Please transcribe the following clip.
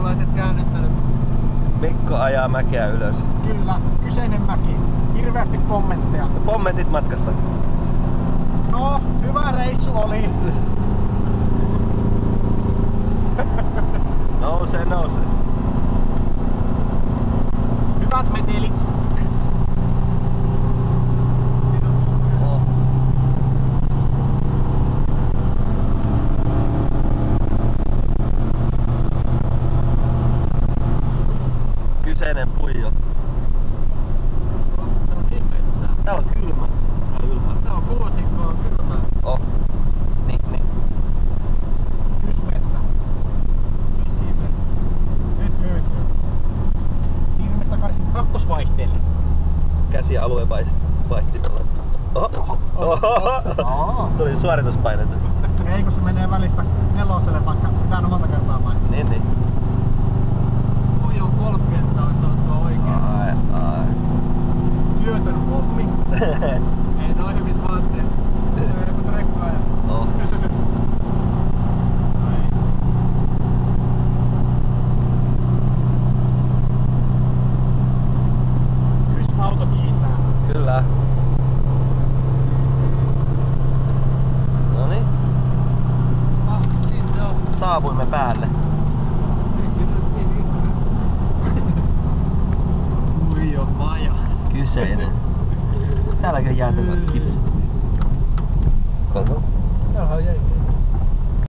Suomalaiset käännyttänyt. Mikko ajaa mäkeä ylös. Kyllä, kyseinen mäki. Hirveästi kommentteja. Ja kommentit matkasta. No, hyvä reissu oli. Nousee. Hyvät metelit. Oh. Kyseinen puijo. Se on niin metsää. Täällä on kylmä. Täällä on ylhäällä. Se on kuusikkoa kylmää. Oh. Niin. Kysmetsä. Nyt hyytyy. Siirrymme takaisin kakkosvaihteelle. Käsialue vaihtimella. Oho. Tuli suorituspaineita. Ei kun se menee välistä neloselle, vaikka pitää monta kertaa vaihtaa. Niin. Puijon 3 kertaa olisi ollut oikein. Ai. Työtön pommi. Ei noin hyvissä vaatteet. Se on joku trekkaaja. Oh. Kysmauto kiittää. Kyllä. Noniin. Ah, niin se on. Saavuimme päälle. Ei siinä nyt niin ihme. Puijon maja. Kyseinen. Täälläkin jäätävät kipsit. Koko. Tämähän on jäi.